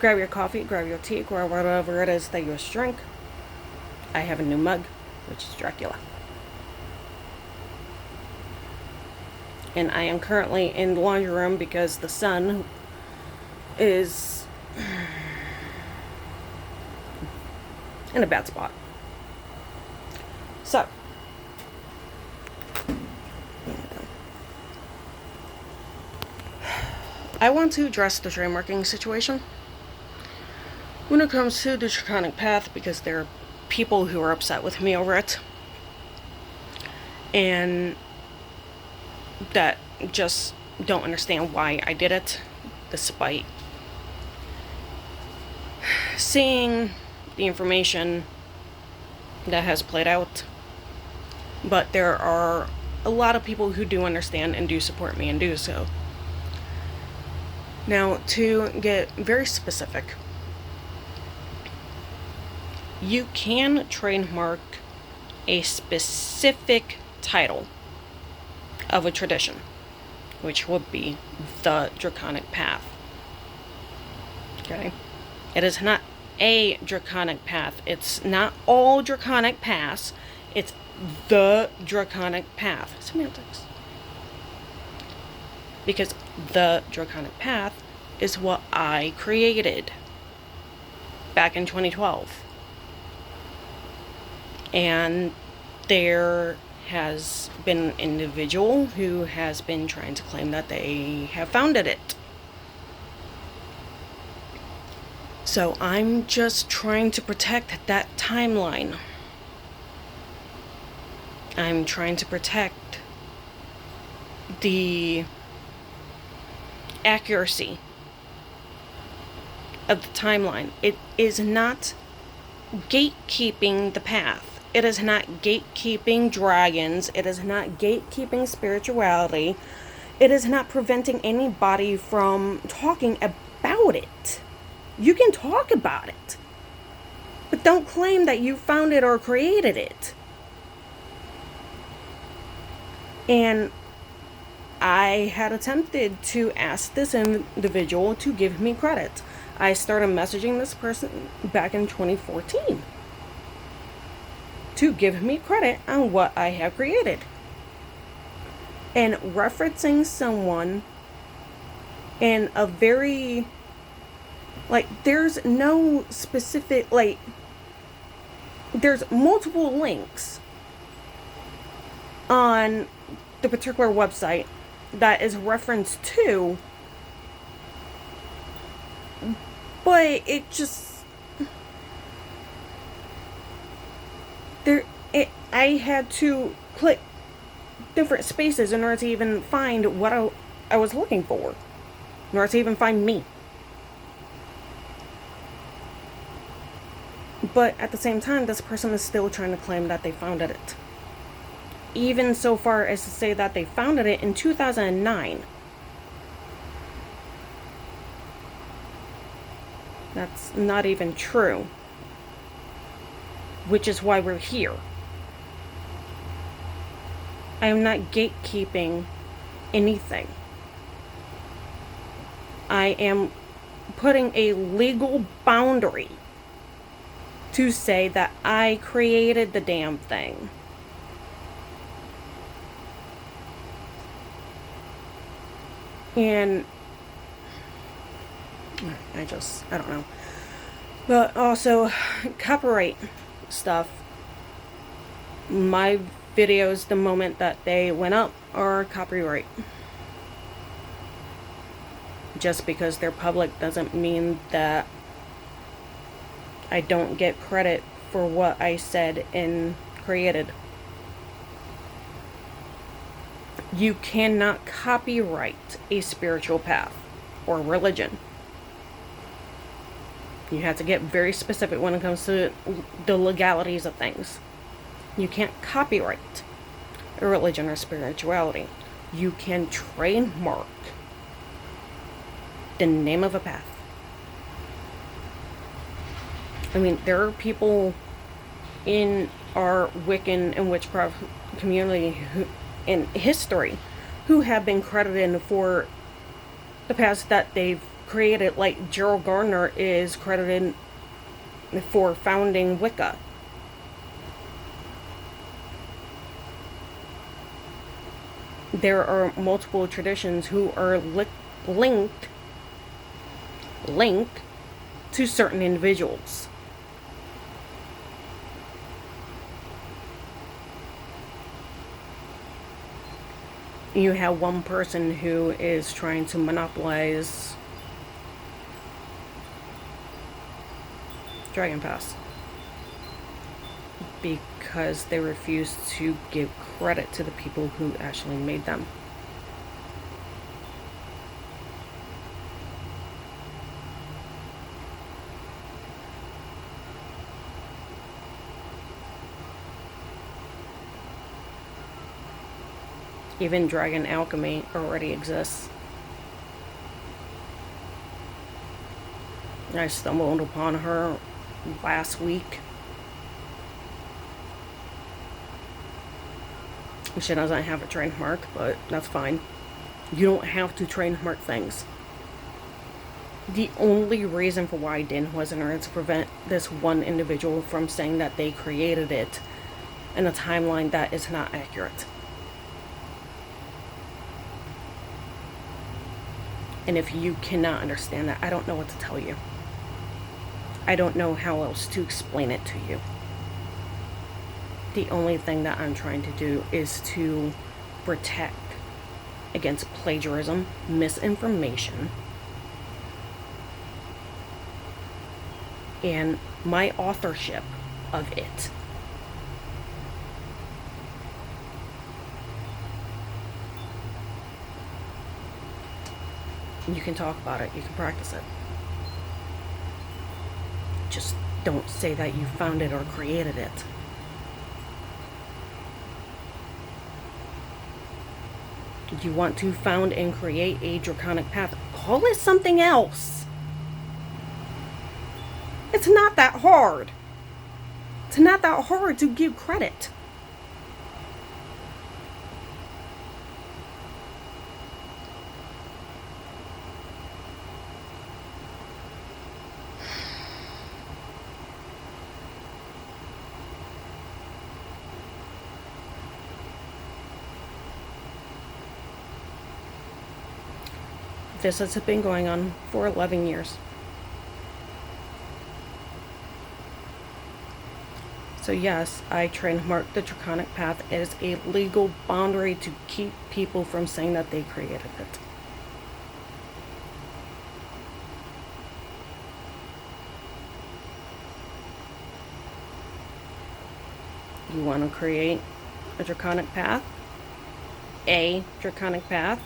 Grab your coffee, grab your tea, grab whatever it is that you drink. I have a new mug, which is Dracula. And I am currently in the laundry room because the sun is in a bad spot. So, I want to address the trademarking situation when it comes to the Draconic Path, because there are people who are upset with me over it, and that just don't understand why I did it, despite seeing the information that has played out. But there are a lot of people who do understand and do support me and do so. Now, to get very specific, you can trademark a specific title of a tradition, which would be the Draconic Path. Okay? It is not a Draconic Path. It's not all Draconic Paths. It's the Draconic Path. Semantics. Because the Draconic Path is what I created back in 2012. And there has been an individual who has been trying to claim that they have founded it. So I'm just trying to protect that timeline. I'm trying to protect the accuracy of the timeline. It is not gatekeeping the path. It is not gatekeeping dragons. It is not gatekeeping spirituality. It is not preventing anybody from talking about it. You can talk about it, but don't claim that you found it or created it. And I had attempted to ask this individual to give me credit. I started messaging this person back in 2014 to give me credit on what I have created. And referencing someone in a very, there's no specific, there's multiple links on the particular website that is referenced to, but it just, I had to click different spaces in order to even find what I was looking for, in order to even find me. But at the same time, this person is still trying to claim that they founded it. Even so far as to say that they founded it in 2009. That's not even true. Which is why we're here. I am not gatekeeping anything. I am putting a legal boundary to say that I created the damn thing. And I don't know. But also, copyright stuff. My videos, the moment that they went up, are copyright. Just because they're public doesn't mean that I don't get credit for what I said and created. You cannot copyright a spiritual path or religion. You have to get very specific when it comes to the legalities of things. You can't copyright a religion or spirituality. You can trademark the name of a path. I mean, there are people in our Wiccan and witchcraft community in history who have been credited for the paths that they've created, like Gerald Gardner is credited for founding Wicca. There are multiple traditions who are linked to certain individuals. You have one person who is trying to monopolize Dragon Pass because they refuse to give credit to the people who actually made them. Even dragon alchemy already exists. I stumbled upon her last week. She doesn't have a trademark, but that's fine. You don't have to trademark things. The only reason for why I didn't was in order to prevent this one individual from saying that they created it in a timeline that is not accurate. And if you cannot understand that, I don't know what to tell you. I don't know how else to explain it to you. The only thing that I'm trying to do is to protect against plagiarism, misinformation, and my authorship of it. You can talk about it, you can practice it. Just don't say that you found it or created it. You want to found and create a Draconic Path, call it something else. It's not that hard. It's not that hard to give credit. This has been going on for 11 years. So yes, I trademarked the Draconic Path as a legal boundary to keep people from saying that they created it. You want to create a Draconic Path? A Draconic Path?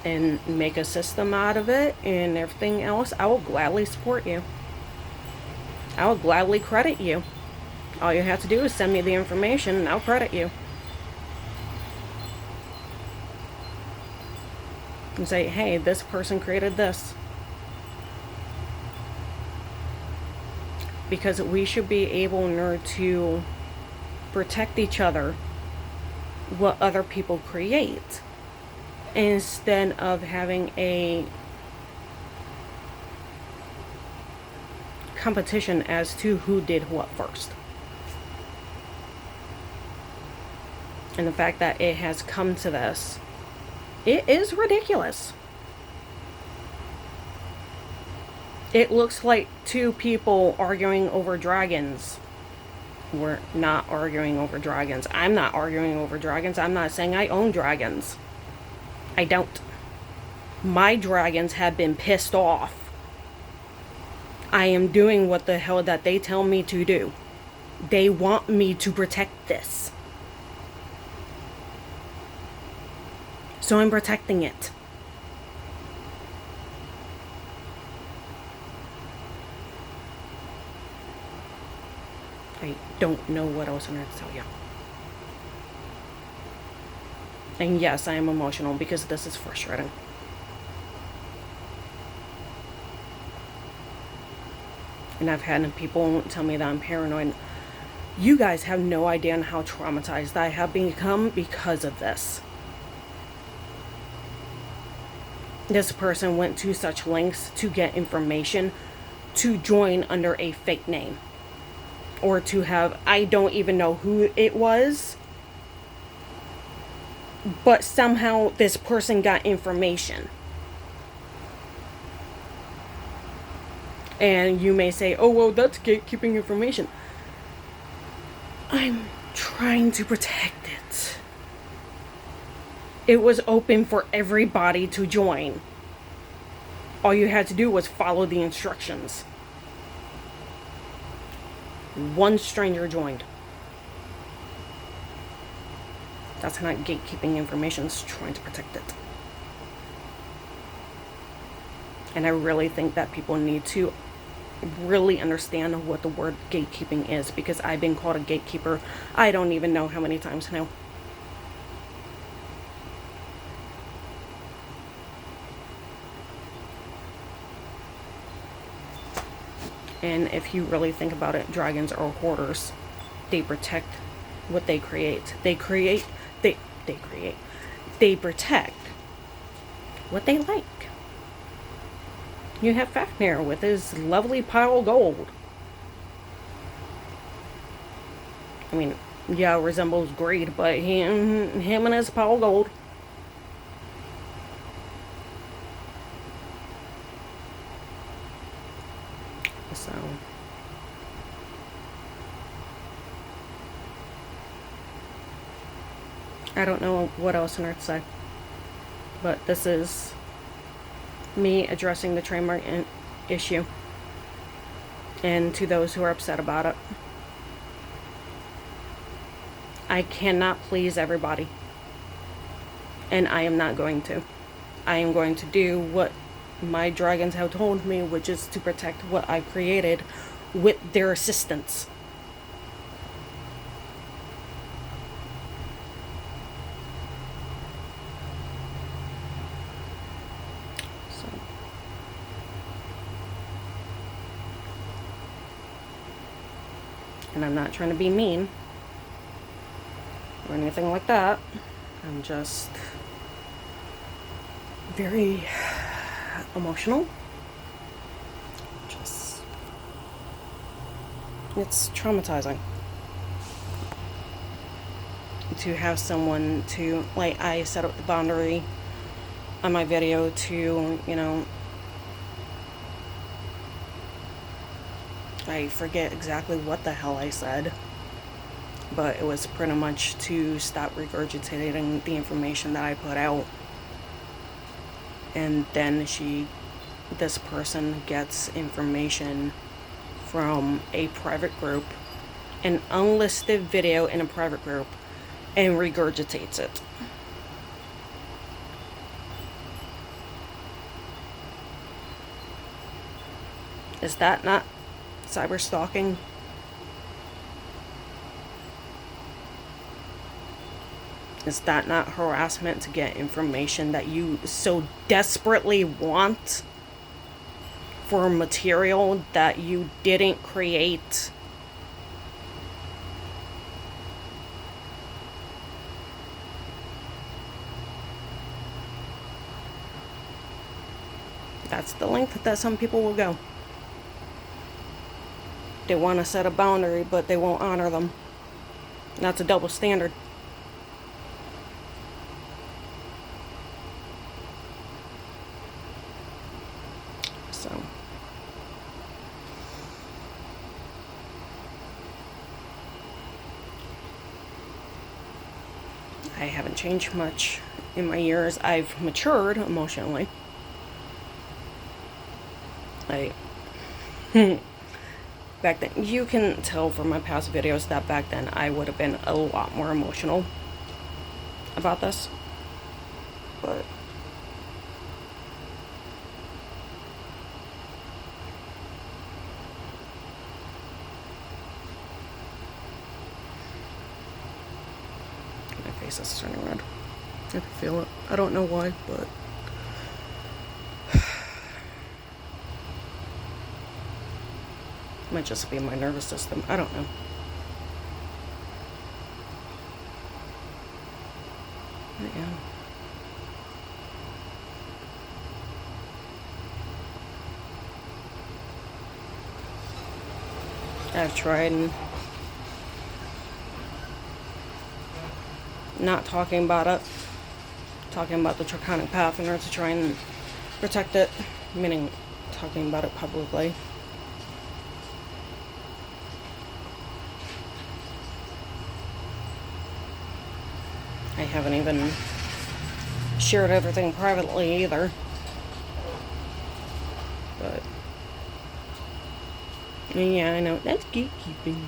And make a system out of it and everything else, I will gladly support you. I will gladly credit you. All you have to do is send me the information and I'll credit you. And say, hey, this person created this. Because we should be able, in order to protect each other, what other people create, instead of having a competition as to who did what first. And the fact that it has come to this, it is ridiculous. It looks like two people arguing over dragons. We're not arguing over dragons. I'm not arguing over dragons. I'm not saying I own dragons. I don't. My dragons have been pissed off. I am doing what the hell that they tell me to do. They want me to protect this. So I'm protecting it. I don't know what else I'm going to tell you. And yes, I am emotional because this is frustrating. And I've had people tell me that I'm paranoid. You guys have no idea on how traumatized I have become because of this. this person went to such lengths to get information to join under a fake name, or to have, I don't even know who it was, but somehow this person got information. And you may say, oh, well, that's gatekeeping information. I'm trying to protect it. It was open for everybody to join. All you had to do was follow the instructions. One stranger joined. That's not gatekeeping information, it's trying to protect it. And I really think that people need to really understand what the word gatekeeping is, because I've been called a gatekeeper I don't even know how many times now. And if you really think about it, dragons are hoarders. They protect what they create. They protect what they like. You have Fafnir with his lovely pile of gold. I mean, yeah, it resembles greed, but him and his pile of gold. So, I don't know what else on earth to say, but this is me addressing the trademark issue, and to those who are upset about it. I cannot please everybody, and I am not going to. I am going to do what my dragons have told me, which is to protect what I've created with their assistance. And I'm not trying to be mean or anything like that. I'm just very emotional. It's traumatizing to have someone to, like, I set up the boundary on my video to, I forget exactly what the hell I said, but it was pretty much to stop regurgitating the information that I put out. And then this person gets information from a private group, an unlisted video in a private group, and regurgitates it. Is that not cyber stalking? Is that not harassment to get information that you so desperately want for material that you didn't create? That's the length that some people will go. They want to set a boundary, but they won't honor them. That's a double standard. So, I haven't changed much in my years. I've matured emotionally. Back then, you can tell from my past videos that back then I would have been a lot more emotional about this. But my face is turning red. I can feel it. I don't know why, but might just be my nervous system. I don't know. But yeah. I've tried not talking about it, talking about the Draconic Path in order to try and protect it, meaning talking about it publicly. I haven't even shared everything privately either. But yeah, I know that's gatekeeping.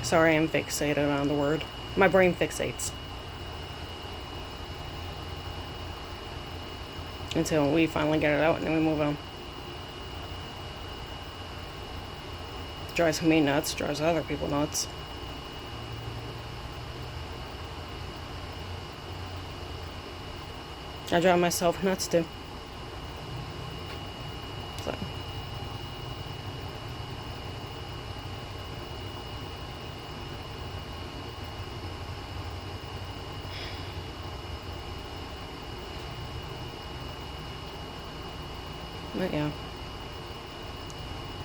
Sorry, I'm fixated on the word. My brain fixates. Until we finally get it out and then we move on. Drives me nuts, drives other people nuts. I drive myself nuts too. So. But yeah.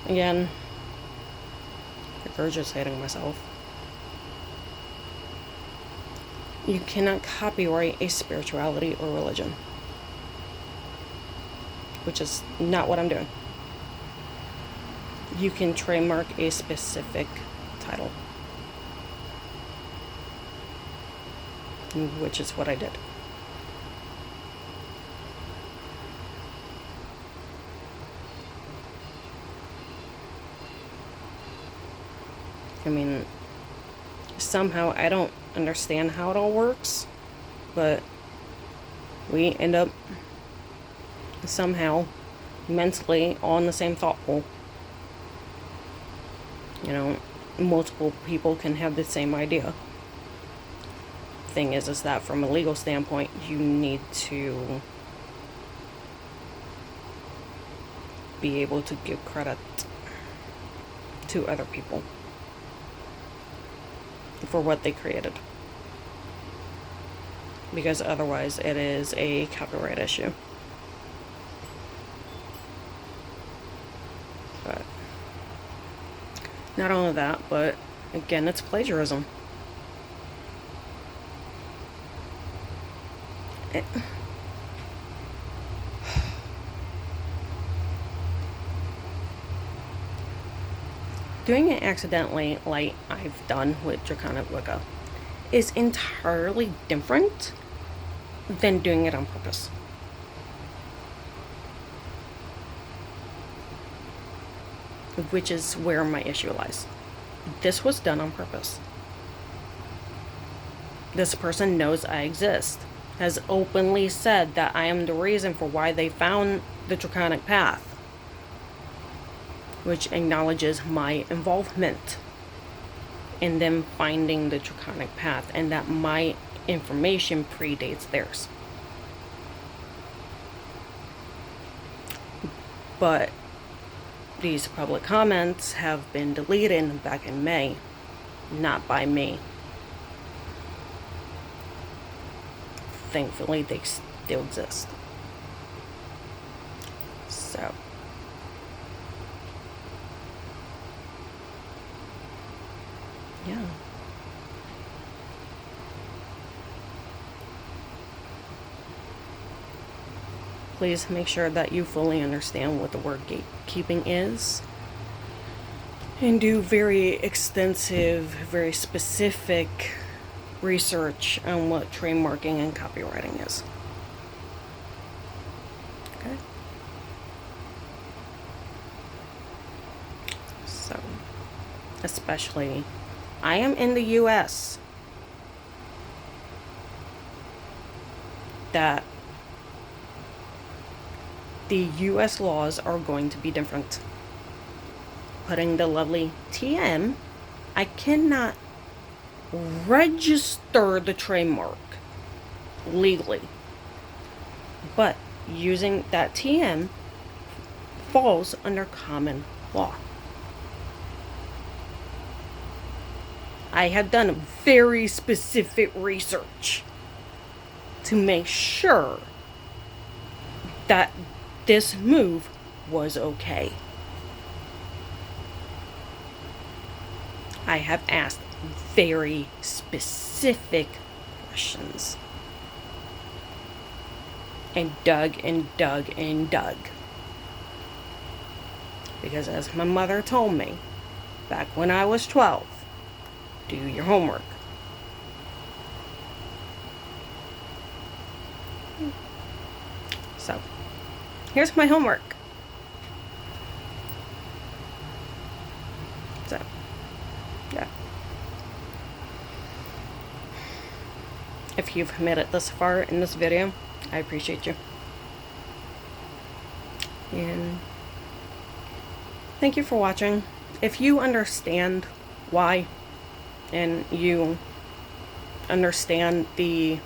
Again, regurgitating myself. You cannot copyright a spirituality or religion. Which is not what I'm doing. You can trademark a specific title. Which is what I did. I mean, somehow I don't understand how it all works, but we end up somehow mentally on the same thought pool. You know, multiple people can have the same idea. Thing is that from a legal standpoint, you need to be able to give credit to other people for what they created, because otherwise it is a copyright issue. But not only that, but again, it's plagiarism. Doing it accidentally, like I've done with Draconic Wicca, is entirely different than doing it on purpose. Which is where my issue lies. This was done on purpose. This person knows I exist, has openly said that I am the reason for why they found the Draconic Path, which acknowledges my involvement in them finding the Draconic Path, and that my information predates theirs. But these public comments have been deleted back in May, not by me. Thankfully, they still exist. So. Yeah. Please make sure that you fully understand what the word gatekeeping is, and do very extensive, very specific research on what trademarking and copywriting is. Okay? So, especially, I am in the US. That the US laws are going to be different. Putting the lovely TM, I cannot register the trademark legally. But using that TM falls under common law. I have done very specific research to make sure that this move was okay I have asked very specific questions. And dug and dug and dug. Because as my mother told me, back when I was 12, do your homework. So, here's my homework. So, yeah. If you've made it this far in this video, I appreciate you. And thank you for watching. If you understand why, and you understand the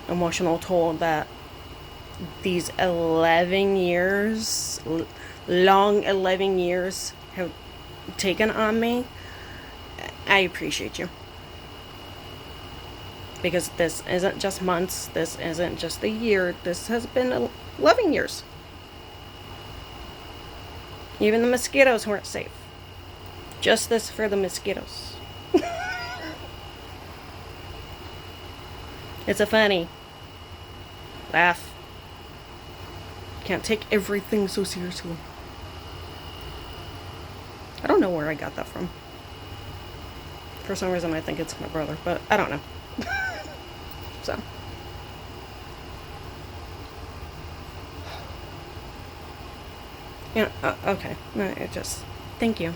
emotional toll that these 11 years, long 11 years have taken on me, I appreciate you. Because this isn't just months, this isn't just a year, this has been 11 years. Even the mosquitoes weren't safe. Justice for the mosquitoes. It's a funny laugh. Can't take everything so seriously. I don't know where I got that from. For some reason I think it's my brother, but I don't know. So. Yeah, okay. No, thank you.